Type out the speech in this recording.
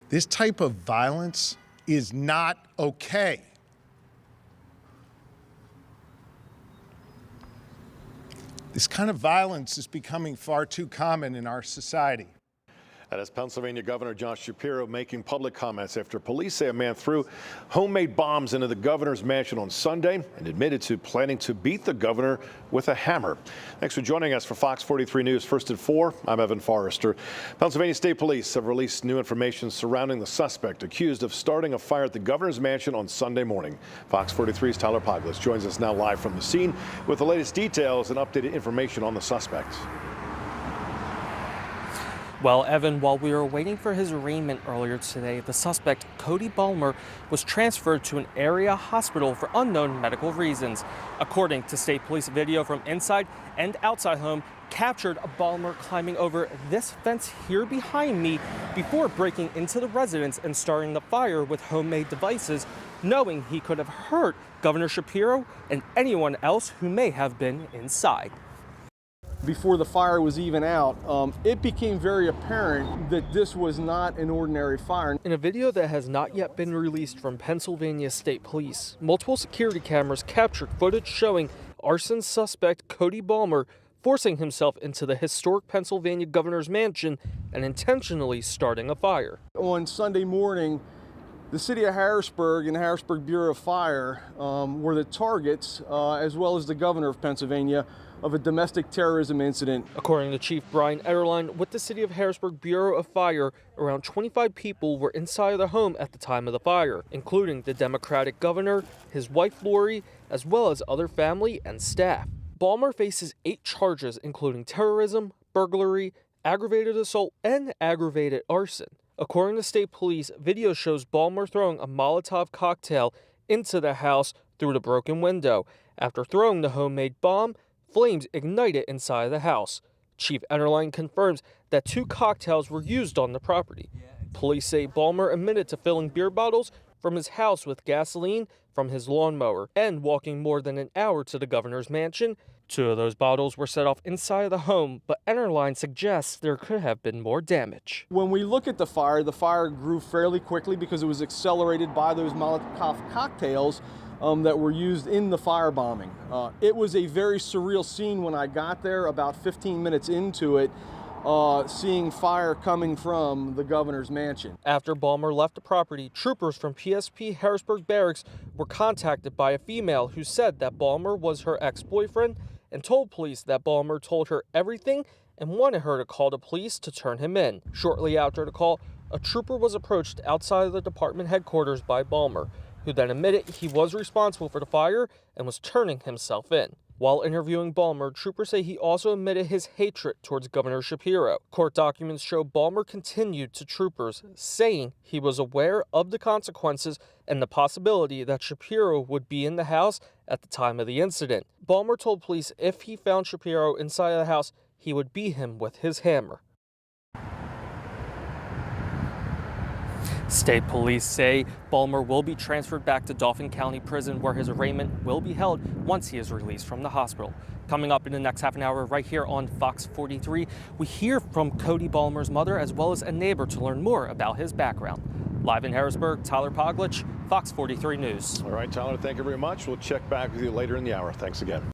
This type of violence is not okay. This kind of violence is becoming far too common in our society. That is Pennsylvania Governor Josh Shapiro making public comments after police say a man threw homemade bombs into the governor's mansion on Sunday and admitted to planning to beat the governor with a hammer. Thanks for joining us for Fox 43 News First at 4. I'm Evan Forrester. Pennsylvania State Police have released new information surrounding the suspect accused of starting a fire at the governor's mansion on Sunday morning. Fox 43's Tyler Poglis joins us now live from the scene with the latest details and updated information on the suspect. Well, Evan, while we were waiting for his arraignment earlier today, the suspect, Cody Balmer, was transferred to an area hospital for unknown medical reasons. According to state police video from inside and outside home, captured Balmer climbing over this fence here behind me before breaking into the residence and starting the fire with homemade devices, knowing he could have hurt Governor Shapiro and anyone else who may have been inside. Before the fire was even out, it became very apparent that this was not an ordinary fire. In a video that has not yet been released from Pennsylvania State Police, multiple security cameras captured footage showing arson suspect Cody Balmer forcing himself into the historic Pennsylvania governor's mansion and intentionally starting a fire. On Sunday morning, the city of Harrisburg and the Harrisburg Bureau of Fire were the targets, as well as the governor of Pennsylvania, of a domestic terrorism incident. According to Chief Brian Ederline, with the city of Harrisburg Bureau of Fire, around 25 people were inside of the home at the time of the fire, including the Democratic governor, his wife Lori, as well as other family and staff. Balmer faces 8 charges, including terrorism, burglary, aggravated assault, and aggravated arson. According to state police, video shows Balmer throwing a Molotov cocktail into the house through the broken window. After throwing the homemade bomb, flames ignited inside the house. Chief Ederline confirms that 2 cocktails were used on the property. Police say Balmer admitted to filling beer bottles from his house with gasoline from his lawnmower and walking more than an hour to the governor's mansion. 2 of those bottles were set off inside of the home, but Ederline suggests there could have been more damage. When we look at the fire grew fairly quickly because it was accelerated by those Molotov cocktails that were used in the firebombing. It was a very surreal scene when I got there, about 15 minutes into it, seeing fire coming from the governor's mansion. After Balmer left the property, troopers from PSP Harrisburg Barracks were contacted by a female who said that Balmer was her ex-boyfriend and told police that Balmer told her everything and wanted her to call the police to turn him in. Shortly after the call, a trooper was approached outside of the department headquarters by Balmer, who then admitted he was responsible for the fire and was turning himself in. While interviewing Balmer, troopers say he also admitted his hatred towards Governor Shapiro. Court documents show Balmer continued to troopers, saying he was aware of the consequences and the possibility that Shapiro would be in the house at the time of the incident. Balmer told police if he found Shapiro inside the house, he would beat him with his hammer. State police say Balmer will be transferred back to Dauphin County Prison, where his arraignment will be held once he is released from the hospital. Coming up in the next half an hour right here on Fox 43, we hear from Cody Balmer's mother as well as a neighbor to learn more about his background. Live in Harrisburg, Tyler Poglich, Fox 43 News. All right, Tyler, thank you very much. We'll check back with you later in the hour. Thanks again.